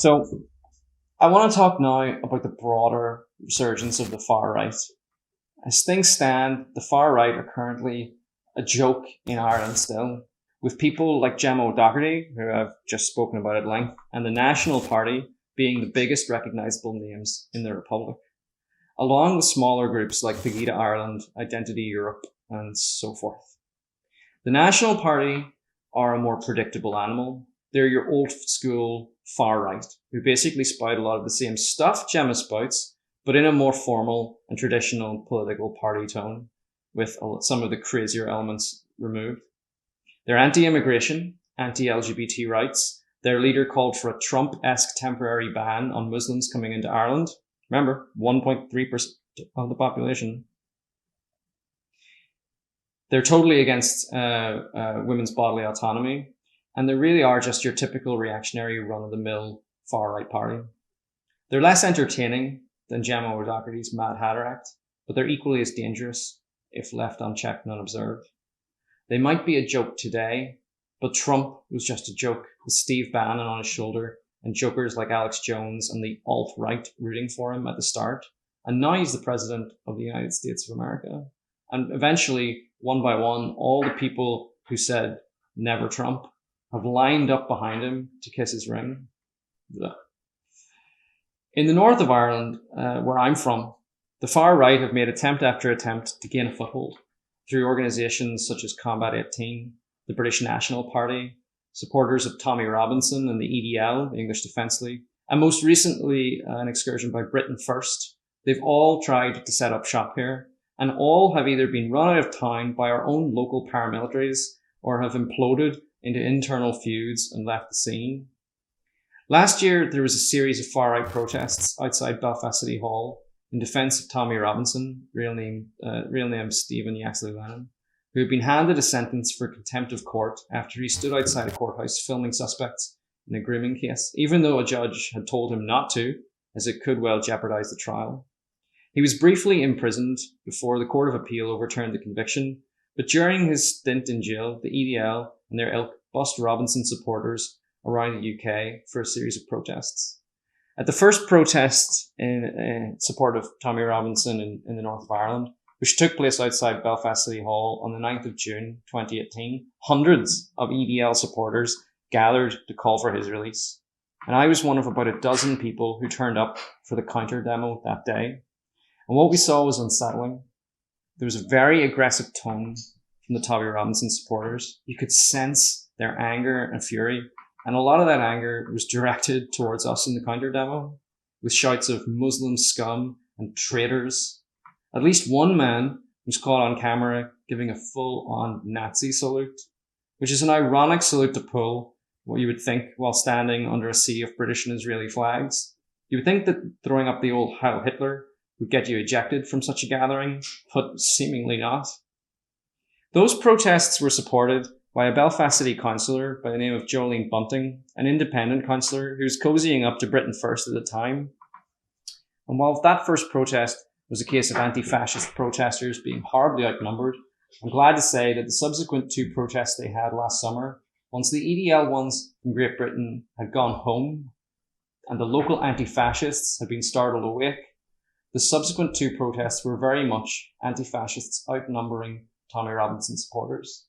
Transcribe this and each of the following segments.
So I want to talk now about the broader resurgence of the far right. As things stand, the far right are currently a joke in Ireland still, with people like Gemma O'Doherty, who I've just spoken about at length, and the National Party being the biggest recognisable names in the Republic, along with smaller groups like Pegida Ireland, Identity Europe, and so forth. The National Party are a more predictable animal. They're your old school far right, who basically spout a lot of the same stuff Gemma spouts, but in a more formal and traditional political party tone, with some of the crazier elements removed. They're anti-immigration, anti-LGBT rights. Their leader called for a Trump-esque temporary ban on Muslims coming into Ireland. Remember, 1.3% of the population. They're totally against women's bodily autonomy, and they really are just your typical reactionary run-of-the-mill far-right party. They're less entertaining than Gemma O'Doherty's Mad Hatter Act, but they're equally as dangerous if left unchecked and unobserved. They might be a joke today, but Trump was just a joke with Steve Bannon on his shoulder and jokers like Alex Jones and the alt-right rooting for him at the start. And now he's the president of the United States of America. And eventually, one by one, all the people who said never Trump have lined up behind him to kiss his ring. Blah. In the north of Ireland, where I'm from, the far right have made attempt after attempt to gain a foothold through organisations such as Combat 18, the British National Party, supporters of Tommy Robinson and the EDL, the English Defence League, and most recently an excursion by Britain First. They've all tried to set up shop here, and all have either been run out of town by our own local paramilitaries or have imploded into internal feuds and left the scene. Last year, there was a series of far-right protests outside Belfast City Hall in defence of Tommy Robinson, real name Stephen Yaxley Lennon, who had been handed a sentence for contempt of court after he stood outside a courthouse filming suspects in a grooming case, even though a judge had told him not to, as it could well jeopardise the trial. He was briefly imprisoned before the Court of Appeal overturned the conviction, but during his stint in jail, the EDL and their ilk bussed Robinson supporters around the UK for a series of protests. At the first protest in support of Tommy Robinson in the north of Ireland, which took place outside Belfast City Hall on the 9th of June 2018, hundreds of EDL supporters gathered to call for his release. And I was one of about a dozen people who turned up for the counter demo that day. And what we saw was unsettling. There was a very aggressive tone from the Tommy Robinson supporters. You could sense their anger and fury. And a lot of that anger was directed towards us in the counter demo, with shouts of Muslim scum and traitors. At least one man was caught on camera giving a full-on Nazi salute, which is an ironic salute to pull, what you would think while standing under a sea of British and Israeli flags. You would think that throwing up the old Heil Hitler would get you ejected from such a gathering, but seemingly not. Those protests were supported by a Belfast City councillor by the name of Jolene Bunting, an independent councillor who was cozying up to Britain First at the time. And while that first protest was a case of anti-fascist protesters being horribly outnumbered, I'm glad to say that the subsequent two protests they had last summer, once the EDL ones from Great Britain had gone home and the local anti-fascists had been startled awake, the subsequent two protests were very much anti-fascists outnumbering Tommy Robinson supporters.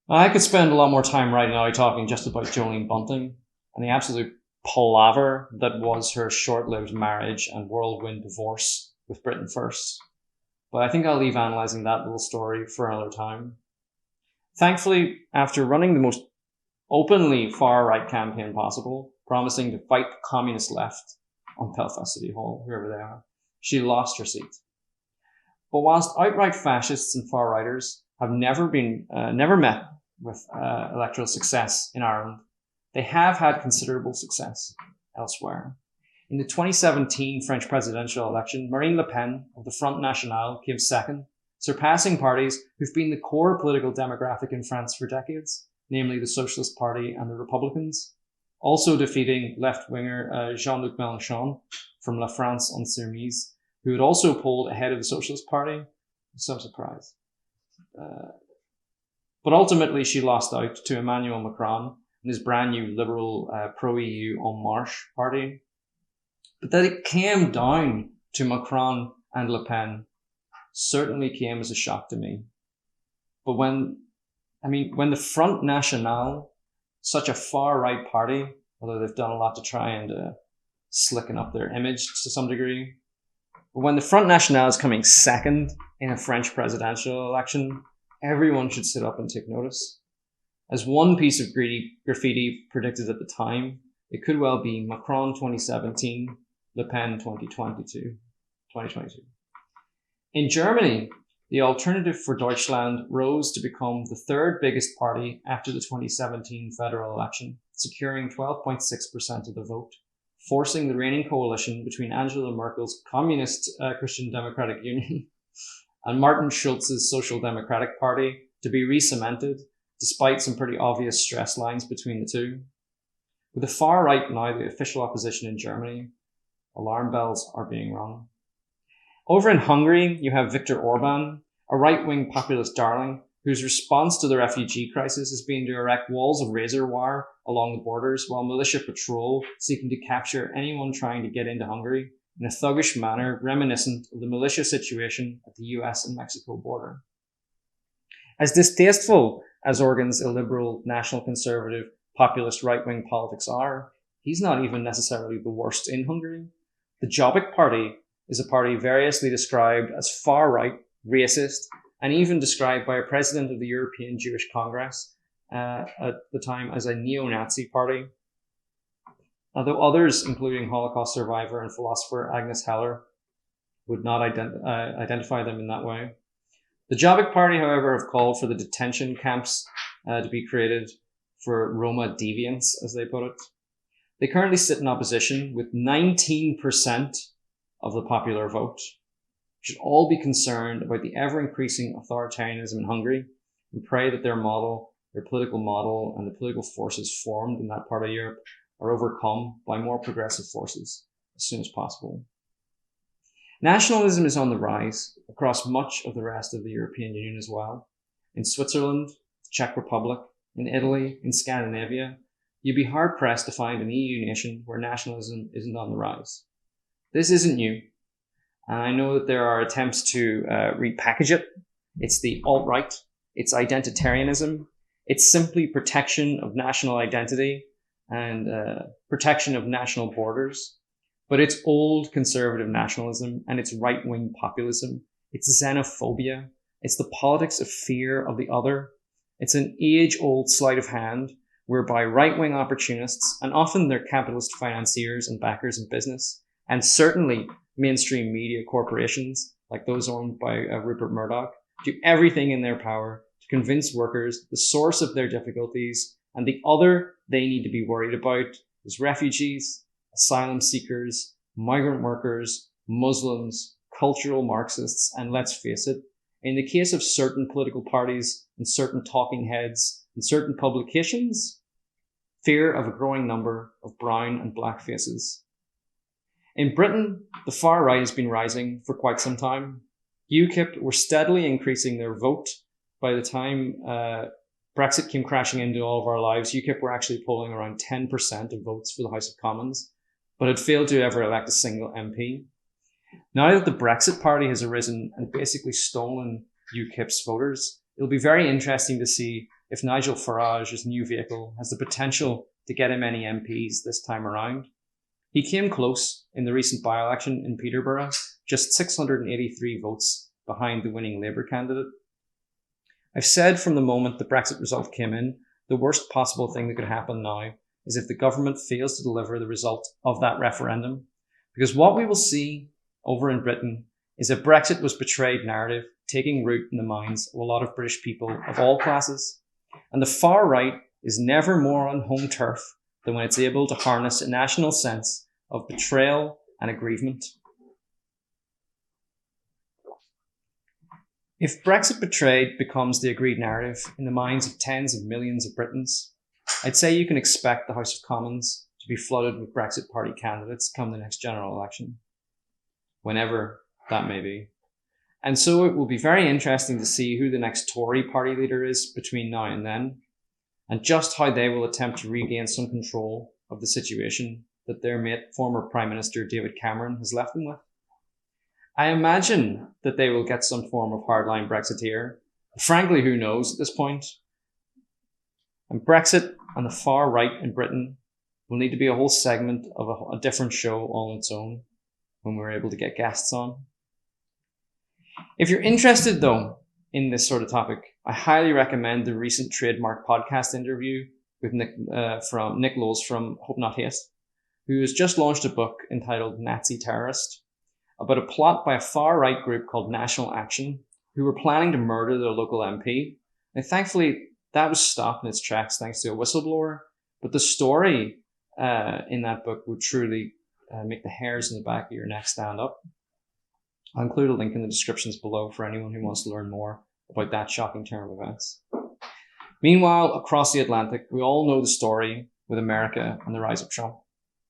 I could spend a lot more time right now talking just about Jolene Bunting and the absolute palaver that was her short-lived marriage and whirlwind divorce with Britain First. But I think I'll leave analysing that little story for another time. Thankfully, after running the most openly far-right campaign possible, promising to fight the communist left on Belfast City Hall, whoever they are, she lost her seat. But whilst outright fascists and far-righters have never met with electoral success in Ireland, they have had considerable success elsewhere. In the 2017 French presidential election, Marine Le Pen of the Front National came second, surpassing parties who've been the core political demographic in France for decades, namely the Socialist Party and the Republicans, also defeating left-winger Jean-Luc Mélenchon from La France Insoumise, who had also polled ahead of the Socialist Party. Some surprise. But ultimately, she lost out to Emmanuel Macron, and his brand new liberal pro-EU En Marche party. But that it came down to Macron and Le Pen certainly came as a shock to me. But when the Front National, such a far-right party, although they've done a lot to try and slicken up their image to some degree, but when the Front National is coming second in a French presidential election, everyone should sit up and take notice. As one piece of graffiti predicted at the time, it could well be Macron 2017, Le Pen 2022. In Germany, the Alternative for Deutschland rose to become the third biggest party after the 2017 federal election, securing 12.6% of the vote, forcing the reigning coalition between Angela Merkel's Communist Christian Democratic Union and Martin Schulz's Social Democratic Party to be re-cemented, despite some pretty obvious stress lines between the two. With the far right now the official opposition in Germany, alarm bells are being rung. Over in Hungary, you have Viktor Orban, a right-wing populist darling whose response to the refugee crisis has been to erect walls of razor wire along the borders while militia patrol seeking to capture anyone trying to get into Hungary in a thuggish manner reminiscent of the militia situation at the US and Mexico border. As distasteful as Orban's illiberal, national conservative, populist right-wing politics are, he's not even necessarily the worst in Hungary. The Jobbik Party is a party variously described as far-right, racist, and even described by a president of the European Jewish Congress at the time as a neo-Nazi party. Although others, including Holocaust survivor and philosopher Agnes Heller, would not identify them in that way. The Jobbik Party, however, have called for the detention camps to be created for Roma deviants, as they put it. They currently sit in opposition with 19% of the popular vote. We should all be concerned about the ever-increasing authoritarianism in Hungary and pray that their political model, and the political forces formed in that part of Europe are overcome by more progressive forces as soon as possible. Nationalism is on the rise across much of the rest of the European Union as well. In Switzerland, the Czech Republic, in Italy, in Scandinavia, you'd be hard-pressed to find an EU nation where nationalism isn't on the rise. This isn't new, and I know that there are attempts to repackage it. It's the alt-right, it's identitarianism, it's simply protection of national identity and protection of national borders. But it's old conservative nationalism and it's right-wing populism. It's xenophobia. It's the politics of fear of the other. It's an age-old sleight of hand whereby right-wing opportunists, and often their capitalist financiers and backers in business, and certainly mainstream media corporations like those owned by Rupert Murdoch, do everything in their power to convince workers the source of their difficulties and the other they need to be worried about is refugees, asylum seekers, migrant workers, Muslims, cultural Marxists, and let's face it, in the case of certain political parties and certain talking heads and certain publications, fear of a growing number of brown and black faces. In Britain, the far right has been rising for quite some time. UKIP were steadily increasing their vote. By the time Brexit came crashing into all of our lives, UKIP were actually polling around 10% of votes for the House of Commons, but had failed to ever elect a single MP. Now that the Brexit Party has arisen and basically stolen UKIP's voters, it'll be very interesting to see if Nigel Farage's new vehicle has the potential to get him any MPs this time around. He came close in the recent by-election in Peterborough, just 683 votes behind the winning Labour candidate. I've said from the moment the Brexit result came in, the worst possible thing that could happen now is if the government fails to deliver the result of that referendum. Because what we will see over in Britain is a Brexit was betrayed narrative taking root in the minds of a lot of British people of all classes. And the far right is never more on home turf than when it's able to harness a national sense of betrayal and aggrievement. If Brexit betrayed becomes the agreed narrative in the minds of tens of millions of Britons, I'd say you can expect the House of Commons to be flooded with Brexit Party candidates come the next general election, whenever that may be. And so it will be very interesting to see who the next Tory party leader is between now and then. and just how they will attempt to regain some control of the situation that their mate, former Prime Minister David Cameron, has left them with. I imagine that they will get some form of hardline Brexiteer. Frankly, who knows at this point? And Brexit and the far right in Britain will need to be a whole segment of a different show all on its own when we're able to get guests on. If you're interested, though, in this sort of topic, I highly recommend the recent Trademark podcast interview with Nick Lowes from Hope Not Hate, who has just launched a book entitled Nazi Terrorist, about a plot by a far-right group called National Action, who were planning to murder their local MP. And thankfully, that was stopped in its tracks thanks to a whistleblower. But the story in that book would truly make the hairs in the back of your neck stand up. I'll include a link in the descriptions below for anyone who wants to learn more about that shocking turn of events. Meanwhile, across the Atlantic, we all know the story with America and the rise of Trump.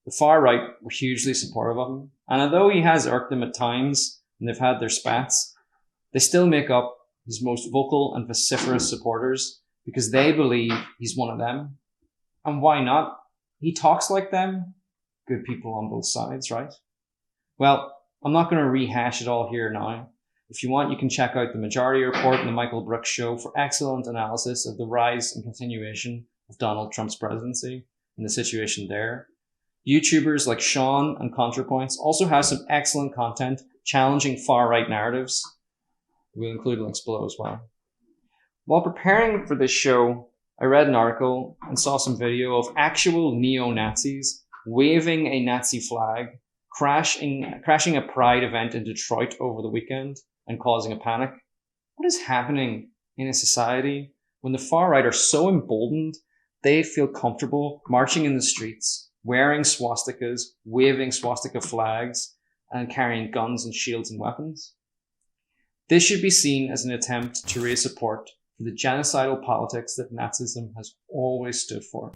The far right were hugely supportive of him, and although he has irked them at times and they've had their spats, they still make up his most vocal and vociferous supporters because they believe he's one of them. And why not? He talks like them. Good people on both sides, right? Well, I'm not going to rehash it all here now. If you want, you can check out the Majority Report and the Michael Brooks Show for excellent analysis of the rise and continuation of Donald Trump's presidency and the situation there. YouTubers like Shaun and ContraPoints also have some excellent content challenging far-right narratives. We'll include links below as well. While preparing for this show, I read an article and saw some video of actual neo-Nazis waving a Nazi flag, crashing a Pride event in Detroit over the weekend and causing a panic. What is happening in a society when the far-right are so emboldened they feel comfortable marching in the streets, wearing swastikas, waving swastika flags, and carrying guns and shields and weapons? This should be seen as an attempt to raise support for the genocidal politics that Nazism has always stood for.